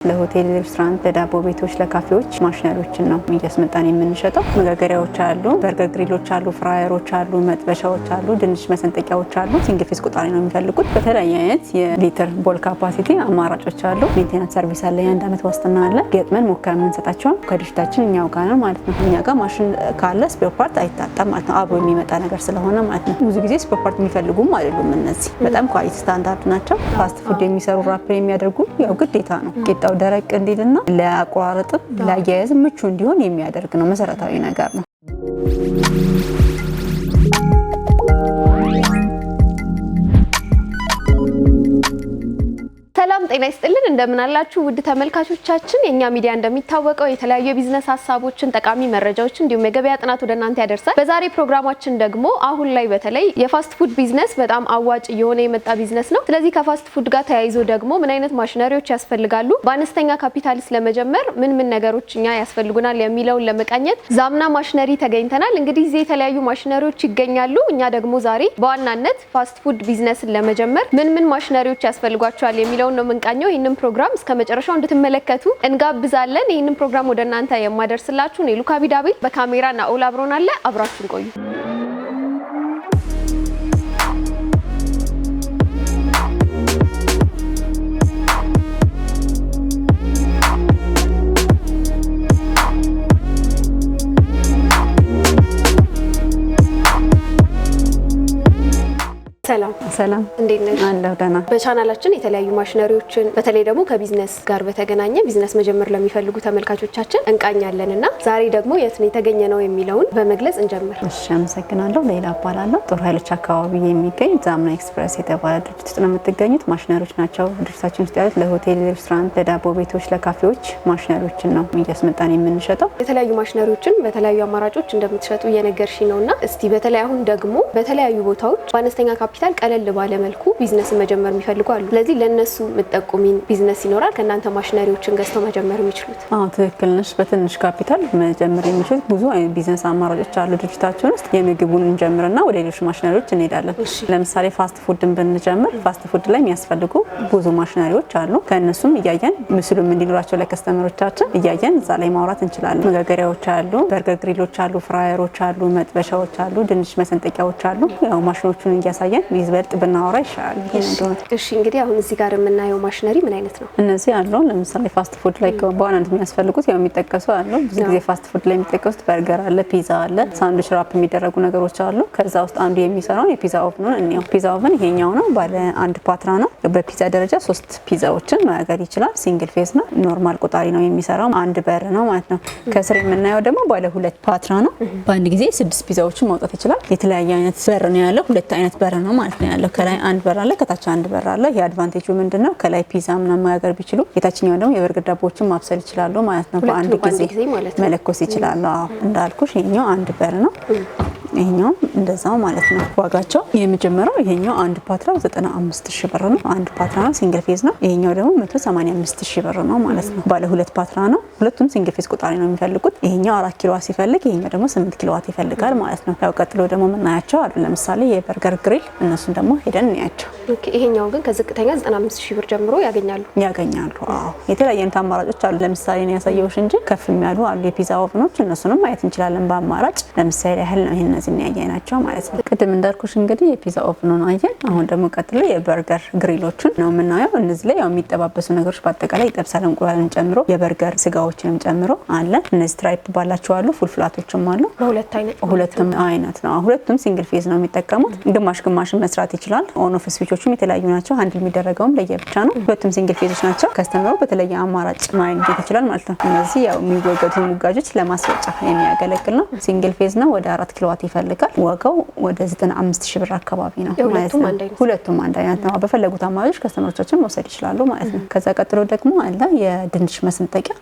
ለሆቴል ሬስቶራንት ለዳቦ ቤቶች ለካፌዎች ማሽነሪዎችን ነው እያስመጣን የምንሸጠው። መጋገሪያዎች አሉ፣ በርገር ግሪሎች አሉ፣ ፍራየሮች አሉ፣ መጥበሻዎች አሉ፣ ድንች መሰንጠቂያዎች አሉ። ሲንግል ፌስ ቆጣሪ ነው የሚፈልጉት። በተለያየ አይነት የሊትር ቦል ካፓሲቲ አማራጮች አሉ። ሜንቴናንስ ሰርቪስ አለ፣ የአንድ ዓመት ዋስትና አለ። ገጥመን ሞከር የምንሰጣቸው ከድርጅታችን እኛው ጋር ነው ማለት ነው። እኛ ጋር ማሽን ካለ ስፔር ፓርት አይታጣም ማለት ነው። አብሮ የሚመጣ ነገር ስለሆነ ማለት ነው። ብዙ ጊዜ ስፔር ፓርት የሚፈልጉም አይደሉም። እነዚህ በጣም ኳሊቲ ስታንዳርድ ናቸው። ፋስት ፉድ የሚሰሩ ራፐር የሚያደርጉ ያው ግዴታ ነው። ደረቅ እንዲልና ለአቆራረጥም ለአያያዝ ምቹ እንዲሆን የሚያደርግ ነው። መሰረታዊ ነገር ነው። ሰላም ጤና ይስጥልን እንደምን አላችሁ ውድ ተመልካቾቻችን። የኛ ሚዲያ እንደሚታወቀው የተለያዩ የቢዝነስ ሀሳቦችን፣ ጠቃሚ መረጃዎችን እንዲሁም የገበያ ጥናት ወደ እናንተ ያደርሳል። በዛሬ ፕሮግራማችን ደግሞ አሁን ላይ በተለይ የፋስት ፉድ ቢዝነስ በጣም አዋጭ የሆነ የመጣ ቢዝነስ ነው። ስለዚህ ከፋስት ፉድ ጋር ተያይዞ ደግሞ ምን አይነት ማሽነሪዎች ያስፈልጋሉ፣ በአነስተኛ ካፒታልስ ለመጀመር ምን ነገሮች እኛ ያስፈልጉናል የሚለውን ለመቃኘት ዛምና ማሽነሪ ተገኝተናል። እንግዲህ እዚህ የተለያዩ ማሽነሪዎች ይገኛሉ። እኛ ደግሞ ዛሬ በዋናነት ፋስት ፉድ ቢዝነስን ለመጀመር ምን ማሽነሪዎች ያስፈልጓቸዋል የሚለው ነው የምንቃኘው። ይህንን ፕሮግራም እስከ መጨረሻው እንድትመለከቱ እንጋብዛለን። ይህንን ፕሮግራም ወደ እናንተ የማደርስላችሁ ነው ሉካ ቢዳቤ፣ በካሜራ ናኦል አብሮን አለ። አብራችሁን ቆዩ። ሰላም እንዴት ነሽ? አለሁ ደህና። በቻናላችን የተለያዩ ማሽነሪዎችን በተለይ ደግሞ ከቢዝነስ ጋር በተገናኘ ቢዝነስ መጀመር ለሚፈልጉ ተመልካቾቻችን እንቃኛለንና ዛሬ ደግሞ የት ነው የተገኘ ነው የሚለውን በመግለጽ እንጀምር። እሺ፣ አመሰግናለሁ። ሌላ እባላለሁ። ጦር ኃይሎች አካባቢ የሚገኝ ዛምና ኤክስፕረስ የተባለ ድርጅት ውስጥ ነው የምትገኙት። ማሽነሪዎች ናቸው ድርጅታችን ውስጥ ያሉት። ለሆቴል ሬስቶራንት ለዳቦ ቤቶች ለካፌዎች ማሽነሪዎችን ነው እያስመጣን የምንሸጠው። የተለያዩ ማሽነሪዎችን በተለያዩ አማራጮች እንደምትሸጡ እየነገርሽ ነውና እስቲ በተለይ አሁን ደግሞ በተለያዩ ቦታዎች በአነስተኛ ካፒታል ቀለል ባለ መልኩ ቢዝነስን መጀመር የሚፈልጉ አሉ። ስለዚህ ለነሱ መጠቆሚን ቢዝነስ ይኖራል ከናንተ ማሽነሪዎችን ገዝተው መጀመር የሚችሉት? አዎ ትክክል ነሽ። በትንሽ ካፒታል መጀመር የሚችሉት ብዙ አይነት ቢዝነስ አማራጮች አሉ ድርጅታችን ውስጥ። የምግቡን እንጀምርና ወደ ሌሎች ማሽነሪዎች እንሄዳለን። ለምሳሌ ፋስት ፉድን ብንጀምር ፋስት ፉድ ላይ የሚያስፈልጉ ብዙ ማሽነሪዎች አሉ። ከእነሱም እያየን ምስሉም እንዲኖራቸው ለከስተመሮቻችን እያየን እዛ ላይ ማውራት እንችላለን። መጋገሪያዎች አሉ፣ በርገር ግሪሎች አሉ፣ ፍራየሮች አሉ፣ መጥበሻዎች አሉ፣ ድንች መሰንጠቂያዎች አሉ። ያው ማሽኖቹን እያሳየን ይዝበልጥ ብናወራ ይሻላል። እሺ እንግዲህ አሁን እዚህ ጋር የምናየው ማሽነሪ ምን አይነት ነው? እነዚህ አሉ። ለምሳሌ ፋስት ፉድ ላይ በዋናነት የሚያስፈልጉት ያው የሚጠቀሱ አሉ። ብዙ ጊዜ ፋስት ፉድ ላይ የሚጠቀሱት በርገር አለ፣ ፒዛ አለ፣ ሳንድዊች ራፕ የሚደረጉ ነገሮች አሉ። ከዛ ውስጥ አንዱ የሚሰራው የፒዛ ኦቭን ነው። ፒዛ ኦቭን ይሄኛው ነው። ባለ አንድ ፓትራ ነው። በፒዛ ደረጃ 3 ፒዛዎችን ማጋገር ይችላል። ሲንግል ፌስ ነው። ኖርማል ቆጣሪ ነው የሚሰራው። አንድ በር ነው ማለት ነው። ከስር የምናየው ደግሞ ባለ 2 ፓትራ ነው። በአንድ ጊዜ 6 ፒዛዎችን ማውጣት ይችላል። የተለያየ አይነት በር ነው ያለው። 2 አይነት በር ነው ማለት ነው ያለው። ከላይ አንድ በር አለ፣ ከታች አንድ በር አለ። ይሄ አድቫንቴጁ ምንድነው? ከላይ ፒዛ ምናምን ማጋገር ቢችሉ የታችኛው ደግሞ የበርገር ዳቦዎችን ማብሰል ይችላሉ ማለት ነው። በአንድ ጊዜ መለኮስ ይችላሉ። አዎ እንዳልኩሽ ይሄኛው አንድ በር ነው። ይሄኛው እንደዛው ማለት ነው። ዋጋቸው የመጀመሪያው ይሄኛው አንድ ፓትራው 95000 ብር ነው። አንድ ፓትራ ነው፣ ሲንግል ፌዝ ነው። ይሄኛው ደግሞ 185000 ብር ነው ማለት ነው። ባለ 2 ፓትራ ነው። ሁለቱም ሲንግል ፌዝ ቆጣሪ ነው የሚፈልጉት። ይሄኛው 4 ኪሎዋት ሲፈልግ ይሄኛው ደግሞ 8 ኪሎዋት ይፈልጋል ማለት ነው። ያው ቀጥሎ ደግሞ የምናያቸው አሉ። ለምሳሌ የበርገር ግሪል፣ እነሱን ደግሞ ሄደን እናያቸው። ኦኬ ይሄኛው ግን ከዝቅተኛ 95000 ብር ጀምሮ ያገኛሉ። አዎ የተለያየ አይነት አማራጮች አሉ። ለምሳሌ ነው ያሳየውሽ እንጂ ከፍ የሚያሉ አሉ የፒዛ ኦቭኖች። እነሱንም ማየት እንችላለን በአማራጭ። ለምሳሌ ያህል ነው እነዚህ ያያናቸው ማለት ነው። ቅድም እንዳልኩሽ እንግዲህ የፒዛ ኦቭኑን አየን። አሁን ደግሞ ቀጥሎ የበርገር ግሪሎችን ነው የምናየው። እነዚህ ላይ ያው የሚጠባበሱ ነገሮች በአጠቃላይ ይጠብሳል። እንቁላልን ጨምሮ የበርገር ስጋዎችንም ጨምሮ አለ። እነዚህ ስትራይፕ ባላቸው አሉ፣ ፉል ፍላቶችም አሉ። ሁለቱም አይነት ነው። ሁለቱም ሲንግል ፌዝ ነው የሚጠቀሙት። ግማሽን መስራት ይችላል። ኦን ኦፍ ስዊቾቹም የተለያዩ ናቸው። አንድ የሚደረገውም ለየብቻ ነው። ሁለቱም ሲንግል ፌዞች ናቸው። ከስተመሩ በተለየ አማራጭ ማግኘት ይችላል ማለት ነው። እነዚህ ያው የሚወገዱ ሙጋጆች ለማስወጫ የሚያገለግል ነው። ሲንግል ፌዝ ነው። ወደ 4 ኪሎዋት ይፈልጋል። ዋጋው ወደ 95000 ብር አካባቢ ነው ማለት ነው። ሁለቱም አንድ አይነት ነው። በፈለጉት አማራጮች ከስተመሮቻችን መውሰድ ይችላሉ ማለት ነው። ከዛ ቀጥሎ ደግሞ አለ የድንች መሰንጠቂያ።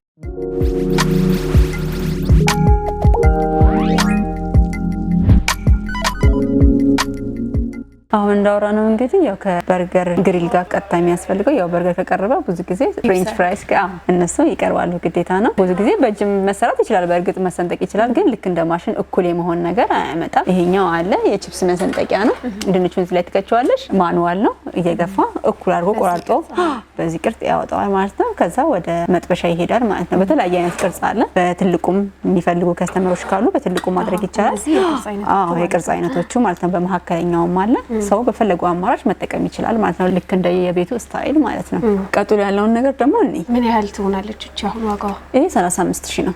አሁን እንዳወራ ነው እንግዲህ ያው ከበርገር ግሪል ጋር ቀጥታ የሚያስፈልገው ያው በርገር ከቀረበ ብዙ ጊዜ ፍሬንች ፍራይስ ጋር እነሱ ይቀርባሉ ግዴታ ነው። ብዙ ጊዜ በእጅ መሰራት ይችላል፣ በእርግጥ መሰንጠቅ ይችላል፣ ግን ልክ እንደ ማሽን እኩል የመሆን ነገር አያመጣም። ይሄኛው አለ የቺፕስ መሰንጠቂያ ነው። ድንቹን እዚህ ላይ ትከቸዋለሽ፣ ማኑዋል ነው፣ እየገፋ እኩል አድርጎ ቆራርጦ በዚህ ቅርጽ ያወጣዋል ማለት ነው። ከዛ ወደ መጥበሻ ይሄዳል ማለት ነው። በተለያየ አይነት ቅርጽ አለ። በትልቁም የሚፈልጉ ከስተመሮች ካሉ በትልቁ ማድረግ ይቻላል። የቅርጽ አይነቶቹ ማለት ነው። በመካከለኛውም አለ። ሰው በፈለገው አማራጭ መጠቀም ይችላል ማለት ነው። ልክ እንደ የቤቱ ስታይል ማለት ነው። ቀጥሎ ያለውን ነገር ደግሞ ምን ያህል ትሆናለች እቺ አሁን ዋጋዋ? ይሄ 35000 ነው።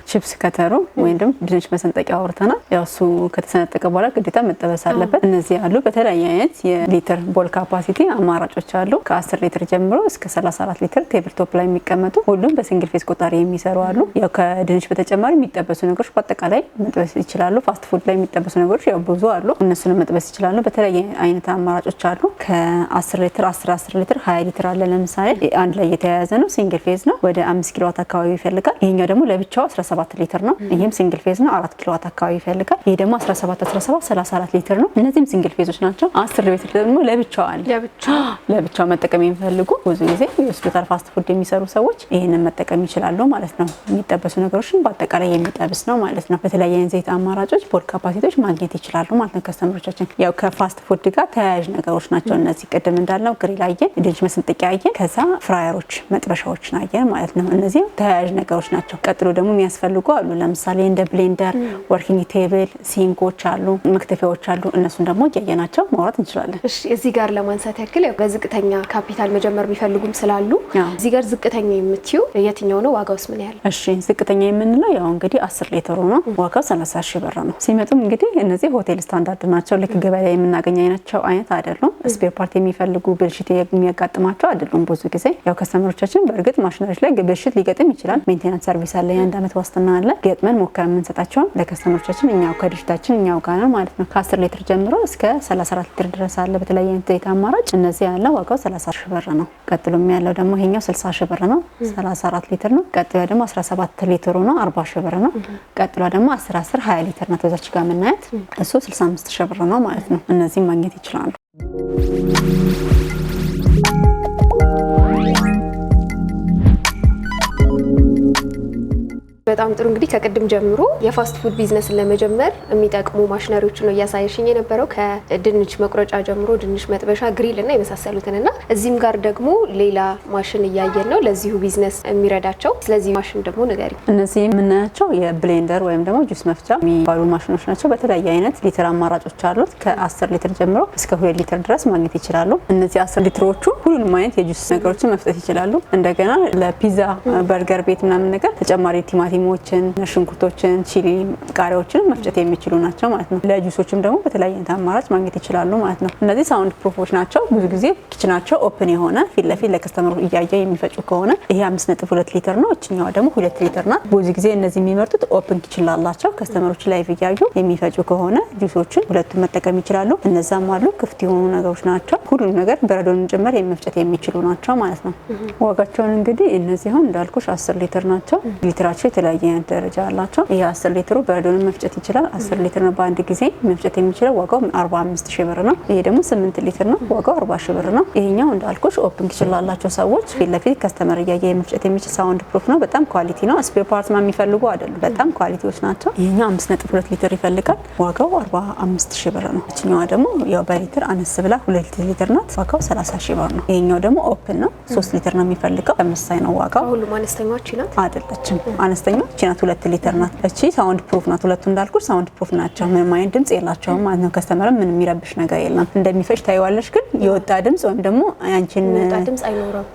ቺፕስ ከተሩ ወይም ደግሞ ድንች መሰንጠቂያ አውርተናል። ያው እሱ ከተሰነጠቀ በኋላ ግዴታ መጠበስ አለበት። እነዚህ ያሉ በተለያየ አይነት የሊትር ቦል ካፓሲቲ አማራጮች አሉ። ከ10 ሊትር ጀምሮ እስከ 34 ሊትር ቴብል ቶፕ ላይ የሚቀመጡ ሁሉም በሲንግል ፌስ ቆጣሪ የሚሰሩ አሉ። ያው ከድንች በተጨማሪ የሚጠበሱ ነገሮች በአጠቃላይ መጥበስ ይችላሉ። ፋስት ፉድ ላይ የሚጠበሱ ነገሮች ያው ብዙ አሉ። እነሱን መጥበስ ይችላሉ። በተለያየ አይነት አማራጮች አሉ። ከ10 ሊትር 10 ሊትር 20 ሊትር አለ። ለምሳሌ አንድ ላይ የተያያዘ ነው። ሲንግል ፌዝ ነው። ወደ 5 ኪሎዋት አካባቢ ይፈልጋል። ይሄኛው ደግሞ ለብቻው 17 ሊትር ነው። ይሄም ሲንግል ፌዝ ነው። 4 ኪሎዋት አካባቢ ይፈልጋል። ይሄ ደግሞ 17 34 ሊትር ነው። እነዚህም ሲንግል ፌዞች ናቸው። 10 ሊትር ደግሞ ለብቻው አለ። ለብቻው መጠቀም የሚፈልጉ ብዙ ጊዜ የሆስፒታል ፋስት ፉድ የሚሰሩ ሰዎች ይሄንን መጠቀም ይችላሉ ማለት ነው። የሚጠበሱ ነገሮችን በአጠቃላይ የሚጠብስ ነው ማለት ነው። በተለያየ አይነት ዘይት አማራጮች ቦል ካፓሲቲዎች ማግኘት ይችላሉ ማለት ነው ከስተመሮቻችን። ያው ከፋስት ፉድ ጋር ተያያዥ ነገሮች ናቸው እነዚህ። ቅድም እንዳልነው ግሪል አየን፣ ድንች መሰንጠቂያ አየን፣ ከዛ ፍራየሮች መጥበሻዎችን አየን ማለት ነው። እነዚህ ተያያዥ ነገሮች ናቸው። ቀጥሎ ደግሞ የሚያስፈልጉ አሉ። ለምሳሌ እንደ ብሌንደር፣ ወርኪንግ ቴብል፣ ሲንኮች አሉ፣ መክተፊያዎች አሉ። እነሱን ደግሞ እያየናቸው ማውራት እንችላለን። እሺ፣ እዚህ ጋር ለማንሳት ያክል ያው በዝቅተኛ ካፒታል መጀመር የሚፈልጉም ስላሉ እዚህ ጋር ዝቅተኛ የምትዩ የትኛው ነው? ዋጋውስ ምን ያህል? እሺ፣ ዝቅተኛ የምንለው ያው እንግዲህ 10 ሊትሩ ነው። ዋጋው 30,000 ብር ነው። ሲመጡም እንግዲህ እነዚህ ሆቴል ስታንዳርድ ናቸው። ልክ ገበያ ላይ የምናገኛቸው አይነት አይደሉም። ስፔር ፓርት የሚፈልጉ ብልሽት የሚያጋጥማቸው አይደሉም። ብዙ ጊዜ ያው ከስተመሮቻችን በእርግጥ ማሽነሪዎች ላይ ብልሽት ሊገጥም ይችላል። ሜንቴናንስ ሰርቪስ አለ፣ የአንድ ዓመት ዋስትና አለ። ገጥመን ሞክረን የምንሰጣቸውን ለከስተመሮቻችን እኛው ከድርጅታችን እኛው ጋር ነው ማለት ነው። ከ10 ሊትር ጀምሮ እስከ 34 ሊትር ድረስ አለ በተለያየ አይነት ዘይት አማራጭ። እነዚህ ያለው ዋጋው 30,000 ብር ነው። ቀጥሎም ያለው ደግሞ ይሄኛው 60,000 ብር ነው። 34 ሊትር ነው። ቀጥሎ ደግሞ 17 ሊትሩ ነው 40,000 ብር ነው። ቀጥሎ ደግሞ 10 20 ሊትር ናት በዛች ጋር የምናያት እሱ 65,000 ብር ነው ማለት ነው። እነዚህ ማግኘት ይችላሉ። በጣም ጥሩ። እንግዲህ ከቅድም ጀምሮ የፋስት ፉድ ቢዝነስን ለመጀመር የሚጠቅሙ ማሽነሪዎችን ነው እያሳየሽኝ የነበረው። ከድንች መቁረጫ ጀምሮ ድንች መጥበሻ፣ ግሪል እና የመሳሰሉትንና እዚህም ጋር ደግሞ ሌላ ማሽን እያየን ነው ለዚሁ ቢዝነስ የሚረዳቸው። ስለዚህ ማሽን ደግሞ ንገሪ። እነዚህ የምናያቸው የብሌንደር ወይም ደግሞ ጁስ መፍጫ የሚባሉ ማሽኖች ናቸው። በተለያየ አይነት ሊትር አማራጮች አሉት። ከ10 ሊትር ጀምሮ እስከ 2 ሊትር ድረስ ማግኘት ይችላሉ። እነዚህ 10 ሊትሮቹ ሁሉንም አይነት የጁስ ነገሮችን መፍጨት ይችላሉ። እንደገና ለፒዛ በርገር ቤት ምናምን ነገር ተጨማሪ ቲማቲሞችን፣ ሽንኩርቶችን፣ ቺሊ፣ ቃሪያዎችን መፍጨት የሚችሉ ናቸው ማለት ነው። ለጁሶችም ደግሞ በተለያየ አይነት አማራጭ ማግኘት ይችላሉ ማለት ነው። እነዚህ ሳውንድ ፕሩፎች ናቸው። ብዙ ጊዜ ኪችናቸው ኦፕን የሆነ ፊት ለፊት ለከስተመሩ እያየ የሚፈጩ ከሆነ ይሄ 5.2 ሊትር ነው። እችኛዋ ደግሞ 2 ሊትር ናት። ብዙ ጊዜ እነዚህ የሚመርጡት ኦፕን ኪችን ላላቸው ከስተመሮች ላይቭ እያዩ የሚፈጩ ከሆነ ጁሶችን ሁለቱን መጠቀም ይችላሉ። እነዛም አሉ ክፍት የሆኑ ነገሮች ናቸው። ሁሉም ነገር በረዶን ጭምር መፍጨት የሚችሉ ናቸው ማለት ነው። ዋጋቸውን እንግዲህ እነዚህ አሁን እንዳልኩሽ 10 ሊትር ናቸው። ሊትራቸው የተለያየ አይነት ደረጃ አላቸው። ይሄ 10 ሊትሩ በረዶን መፍጨት ይችላል። 10 ሊትር ነው በአንድ ጊዜ መፍጨት የሚችለው። ዋጋው 45,000 ብር ነው። ይሄ ደግሞ 8 ሊትር ነው። ዋጋው 40,000 ብር ነው። ይሄኛው እንዳልኩሽ ኦፕን ኪችን ላላቸው ሰዎች ፊት ለፊት ከስተመር እያየ መፍጨት የሚችል ሳውንድ ፕሩፍ ነው። በጣም ኳሊቲ ነው። ስፔር ፓርት የሚፈልጉ አይደሉም። በጣም ኳሊቲዎች ናቸው። ይሄኛው 5.2 ሊትር ይፈልጋል። ዋጋው 45,000 ብር ነው። እችኛዋ ደግሞ ያው በሊትር አነስ ብላ 2 ሊትር ናት። ዋጋው 30,000 ብር ነው። ይሄኛው ደግሞ ኦፕን ነው። 3 ሊትር ነው የሚፈልገው። ተመሳሳይ ነው ዋጋው። ሁሉም አነስተኛዎች ናት አይደለችም። አነስተኛው እቺ ናት 2 ሊትር ናት። እቺ ሳውንድ ፕሩፍ ናት። ሁለቱ እንዳልኩሽ ሳውንድ ፕሩፍ ናቸው። ምንም አይነት ድምጽ የላቸውም ማለት ነው። ከስተመር ምንም የሚረብሽ ነገር የለም። እንደሚፈጭ ታይዋለሽ፣ ግን የወጣ ድምጽ ወይም ደግሞ አንቺን ድምጽ አይኖረውም።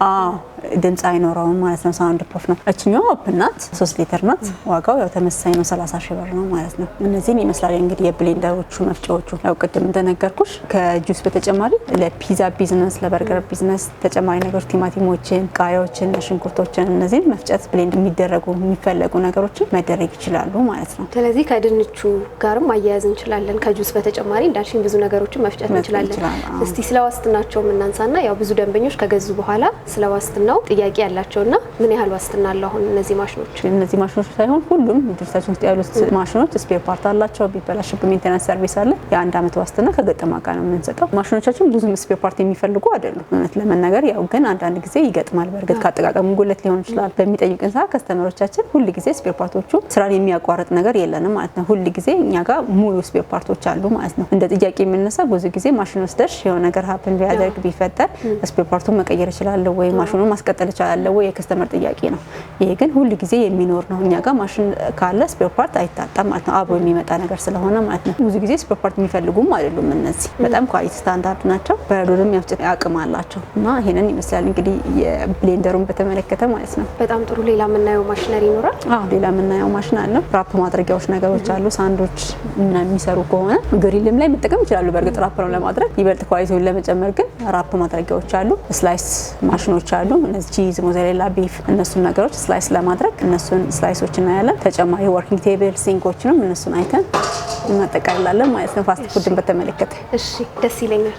ድምጽ አይኖረውም ማለት ነው። ሳውንድ ፕሩፍ ነው። እቺኛው ኦፕን ናት። 3 ሊትር ናት። ዋጋው ያው ተመሳሳይ ነው። 30,000 ብር ነው ማለት ነው። እነዚህን ይመስላል እንግዲህ የብሌንደሮቹ መፍጫዎቹ። ያው ቅድም እንደነገርኩሽ ከጁስ በተጨማሪ ለፒዛ ቢዝነስ፣ ለበርገር ቢዝነስ ተጨማሪ ነገሮች ቲማቲሞችን፣ ቃሪያዎችን፣ ሽንኩርቶችን እነዚህን መፍጨት ብሌንድ የሚደረጉ የሚፈለጉ ነገሮችን መደረግ ይችላሉ ማለት ነው። ስለዚህ ከድንቹ ጋርም አያያዝ እንችላለን። ከጁስ በተጨማሪ እንዳልሽኝ ብዙ ነገሮችን መፍጨት እንችላለን። እስቲ ስለ ዋስትናቸው እናንሳና ያው ብዙ ደንበኞች ከገዙ በኋላ ስለ ዋስትናው በአብዛኛው ጥያቄ ያላቸውና ምን ያህል ዋስትና አለው አሁን እነዚህ ማሽኖች? እነዚህ ማሽኖች ሳይሆን ሁሉም ድርጅታችን ውስጥ ያሉት ማሽኖች ስፔር ፓርት አላቸው። ቢበላሽብን ሜንቴናንስ ሰርቪስ አለ። የ1 ዓመት ዋስትና ከገጠማ ጋር ነው የምንሰጠው። ማሽኖቻችን ብዙ ስፔር ፓርት የሚፈልጉ አይደሉም እውነት ለመናገር ያው ግን አንዳንድ ጊዜ ይገጥማል። በእርግጥ ካጠቃቀሙ ጉለት ሊሆን ይችላል። በሚጠይቁን ሰዓት ከስተመሮቻችን ሁሉ ጊዜ ስፔር ፓርቶቹ ስራን የሚያቋርጥ ነገር የለንም ማለት ነው። ሁሉ ጊዜ እኛ ጋር ሙሉ ስፔር ፓርቶች አሉ ማለት ነው። እንደ ጥያቄ የምነሳ ብዙ ጊዜ ማሽን ወስደሽ የሆነ ነገር ሀፕን ቢያደርግ ቢፈጠር ስፔር ፓርቱን መቀየር ይችላል ወይ ማሽኑን ማስቀጠል ይችላል ወይ የከስተመር ጥያቄ ነው። ይሄ ግን ሁሉ ጊዜ የሚኖር ነው። እኛ ጋር ማሽን ካለ ስፔር ፓርት አይታጣም ማለት ነው። አብሮ የሚመጣ ነገር ስለሆነ ማለት ነው። ብዙ ጊዜ ስፔር ፓርት የሚፈልጉም አይደሉም። እነዚህ በጣም ኳሊቲ ስታንዳርድ ናቸው። በረዶንም ያፍጭት አቅም አላቸው እና ይሄንን ይመስላል እንግዲህ የብሌንደሩን በተመለከተ ማለት ነው። በጣም ጥሩ። ሌላ የምናየው ማሽነሪ ይኖራል? አዎ ሌላ የምናየው ማሽን አለ። ራፕ ማድረጊያዎች ነገሮች አሉ። ሳንዶች እና የሚሰሩ ከሆነ ግሪልም ላይ መጠቀም ይችላሉ። በእርግጥ ራፕ ነው ለማድረግ ይበልጥ ኳሊቲውን ለመጨመር ግን ራፕ ማድረጊያዎች አሉ። ስላይስ ማሽኖች አሉ። እነዚህ ቺዝ፣ ሞዘሬላ፣ ቢፍ እነሱን ነገሮች ስላይስ ለማድረግ እነሱን ስላይሶች እናያለን። ተጨማሪ ወርኪንግ ቴብል ሲንኮችንም እነሱን አይተን እናጠቃልላለን ማለት ነው። ፋስት ፉድን በተመለከተ እሺ፣ ደስ ይለኛል።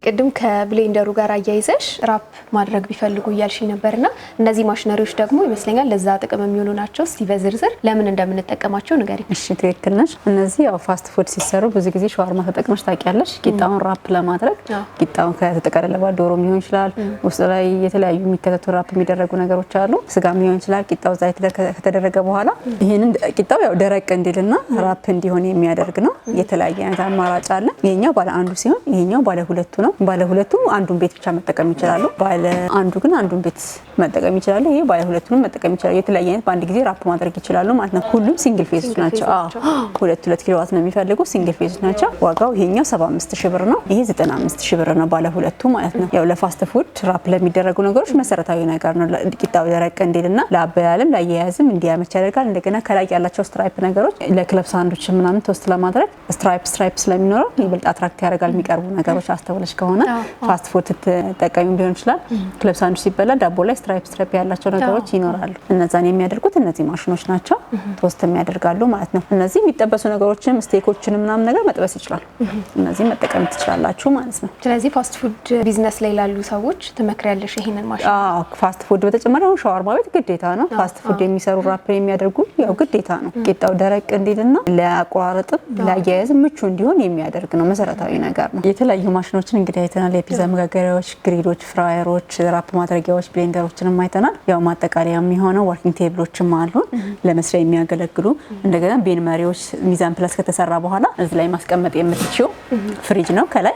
ቅድም ከብሌንደሩ ጋር አያይዘሽ ራፕ ማድረግ ቢፈልጉ እያልሽኝ ነበርና እነዚህ ማሽነሪዎች ደግሞ ይመስለኛል ለዛ ጥቅም የሚውሉ ናቸው። እስቲ በዝርዝር ለምን እንደምንጠቀማቸው ንገሪኝ። እሺ ትክክል ነሽ። እነዚህ ያው ፋስት ፉድ ሲሰሩ ብዙ ጊዜ ሻወርማ ተጠቅመሽ ታውቂያለሽ። ቂጣውን ራፕ ለማድረግ ቂጣውን ከተጠቀለለ በኋላ ዶሮም ሊሆን ይችላል፣ ውስጥ ላይ የተለያዩ የሚከተቱ ራፕ የሚደረጉ ነገሮች አሉ። ስጋም ሊሆን ይችላል። ቂጣው ዛይት ከተደረገ በኋላ ይሄንን ቂጣው ያው ደረቅ እንዲልና ራፕ እንዲሆን የሚያደርግ ነው። የተለያየ አይነት አማራጭ አለ። ይሄኛው ባለ አንዱ ሲሆን ይሄኛው ባለ ሁለቱ ነው። ባለ ሁለቱ አንዱን ቤት ብቻ መጠቀም ይችላሉ። ባለ አንዱ ግን አንዱን ቤት መጠቀም ይችላሉ። ይሄ ባለ ሁለቱንም መጠቀም ይችላሉ። የተለያየ አይነት በአንድ ጊዜ ራፕ ማድረግ ይችላሉ ማለት ነው። ሁሉም ሲንግል ፌዝ ናቸው። ሁለት ኪሎዋት ነው የሚፈልጉ ሲንግል ፌዝ ናቸው። ዋጋው ይሄኛው 75000 ብር ነው። ይሄ 95000 ብር ነው ባለ ሁለቱ ማለት ነው። ያው ለፋስት ፉድ ራፕ ለሚደረጉ ነገሮች መሰረታዊ ነገር ነው። ቂጣው ደረቅ እንዲልና ለአበላልም ለአያያዝም እንዲያመች ያደርጋል። እንደገና ከላይ ያላቸው ስትራይፕ ነገሮች ለክለብ ሳንዶች ምናምን ቶስት ለማድረግ ስትራይፕ ስለሚኖረው ይበልጥ አትራክት ያደርጋል። የሚቀርቡ ነገሮች አስተውለሽ ከሆነ ፋስት ፉድ ተጠቃሚ ሊሆን ይችላል። ክለብ ሳንዱች ሲበላ ዳቦ ላይ ስትራይፕ ያላቸው ነገሮች ይኖራሉ። እነዛን የሚያደርጉት እነዚህ ማሽኖች ናቸው። ቶስት የሚያደርጋሉ ማለት ነው። እነዚህ የሚጠበሱ ነገሮችን ስቴኮችን ምናምን ነገር መጥበስ ይችላል። እነዚህ መጠቀም ትችላላችሁ ማለት ነው። ስለዚህ ፋስት ፉድ ቢዝነስ ላይ ላሉ ሰዎች ትመክሪያለሽ ይሄንን ማሽን? አዎ ፋስት ፉድ በተጨማሪ አሁን ሻወርማ ቤት ግዴታ ነው። ፋስት ፉድ የሚሰሩ ራፕ የሚያደርጉ ያው ግዴታ ነው። ቂጣው ደረቅ እንዲልና ለአቆራረጥም ለአያያዝም ምቹ እንዲሆን የሚያደርግ ነው። መሰረታዊ ነገር ነው። የተለያዩ ማሽኖችን እንግዲህ አይተናል። የፒዛ መጋገሪያዎች፣ ግሪሎች፣ ፍራየሮች፣ ራፕ ማድረጊያዎች፣ ብሌንደሮችንም አይተናል። ያው ማጠቃለያ የሚሆነው ወርኪንግ ቴብሎችም አሉ ለመስሪያ የሚያገለግሉ። እንደገና ቤን መሪዎች ሚዛን ፕለስ ከተሰራ በኋላ እዚህ ላይ ማስቀመጥ የምትችው ፍሪጅ ነው። ከላይ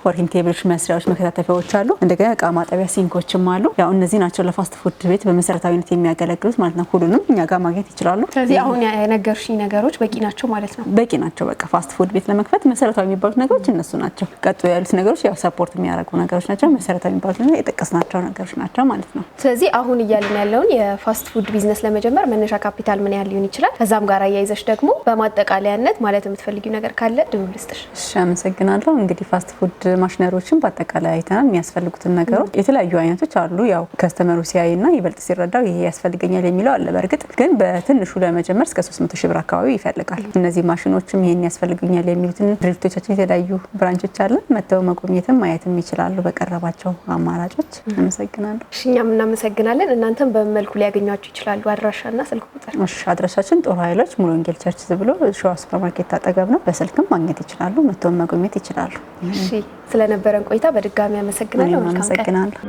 ወርኪንግ ቴብሎች፣ መስሪያዎች፣ መከታተፊያዎች አሉ። እንደገና እቃ ማጠቢያ ሲንኮችም አሉ። ያው እነዚህ ናቸው ለፋስት ፉድ ቤት በመሰረታዊነት የሚያገለግሉት ማለት ነው። ሁሉንም እኛ ጋር ማግኘት ይችላሉ። ስለዚህ አሁን የነገርሽኝ ነገሮች በቂ ናቸው ማለት ነው? በቂ ናቸው። በቃ ፋስት ፉድ ቤት ለመክፈት መሰረታዊ የሚባሉት ነገሮች እነሱ ናቸው። ቀጥሎ ያሉት ነገሮች ያው ሰፖርት የሚያደርጉ ነገሮች ናቸው። መሰረታዊ የሚባሉት የጠቀስናቸው ነገሮች ናቸው ማለት ነው። ስለዚህ አሁን እያልን ያለውን የፋስት ፉድ ቢዝነስ ለመጀመር መነሻ ካፒታል ምን ያህል ሊሆን ይችላል? ከዛም ጋር አያይዘሽ ደግሞ በማጠቃለያነት ማለት የምትፈልጊው ነገር ካለ ድሉ ልስጥሽ። እሺ አመሰግናለሁ። እንግዲህ ፋስት ፉድ ማሽነሪዎችን በአጠቃላይ አይተናል። የሚያስፈልጉትን ነገሮች የተለያዩ አይነቶች አሉ። ያው ከስተመሩ ሲያይና ይበልጥ ሲረዳው ይሄ ያስፈልገኛል የሚለው አለ። በእርግጥ ግን በትንሹ ለመጀመር እስከ 300,000 ብር አካባቢ ይፈልጋል። እነዚህ ማሽኖችም ይሄን ያስፈልጉኛል የሚሉትን ድርጅቶቻችን የተለያዩ ብራንቾች አለ መተው መጎብኘትም ማየትም ይችላሉ በቀረባቸው አማራጮች። አመሰግናለሁ። እሺ እኛም እናመሰግናለን። እናንተም በመልኩ ሊያገኟችሁ ይችላሉ? አድራሻና ስልክ ቁጥር? እሺ አድራሻችን ጦር ኃይሎች ሙሉ ወንጌል ቸርች ብሎ ሸዋ ሱፐርማርኬት አጠገብ ነው። በስልክም ማግኘት ይችላሉ፣ መተው መጎብኘት ይችላሉ። እሺ ስለነበረን ቆይታ በድጋሚ አመሰግናለሁ። አመሰግናለሁ።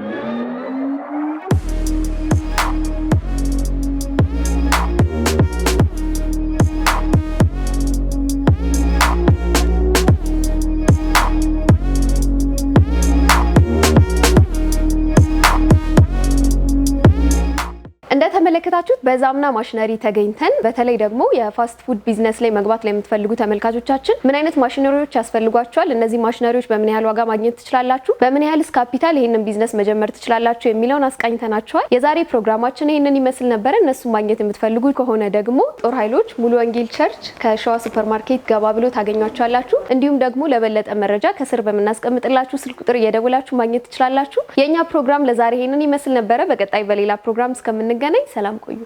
እንደተመለከታችሁት በዛምና ማሽነሪ ተገኝተን በተለይ ደግሞ የፋስት ፉድ ቢዝነስ ላይ መግባት ላይ የምትፈልጉ ተመልካቾቻችን ምን አይነት ማሽነሪዎች ያስፈልጓቸዋል፣ እነዚህ ማሽነሪዎች በምን ያህል ዋጋ ማግኘት ትችላላችሁ፣ በምን ያህል ካፒታል ይሄንን ቢዝነስ መጀመር ትችላላችሁ የሚለውን አስቃኝተናችኋል። የዛሬ ፕሮግራማችን ይሄንን ይመስል ነበር። እነሱን ማግኘት የምትፈልጉ ከሆነ ደግሞ ጦር ኃይሎች ሙሉ ወንጌል ቸርች ከሸዋ ሱፐርማርኬት ገባ ብሎ ታገኟቸዋላችሁ። እንዲሁም ደግሞ ለበለጠ መረጃ ከስር በመናስቀምጥላችሁ ስልክ ቁጥር እየደወላችሁ ማግኘት ትችላላችሁ። የኛ ፕሮግራም ለዛሬ ይሄንን ይመስል ነበር። በቀጣይ በሌላ ፕሮግራም እስከምንገናኝ ሰላም ቆዩ።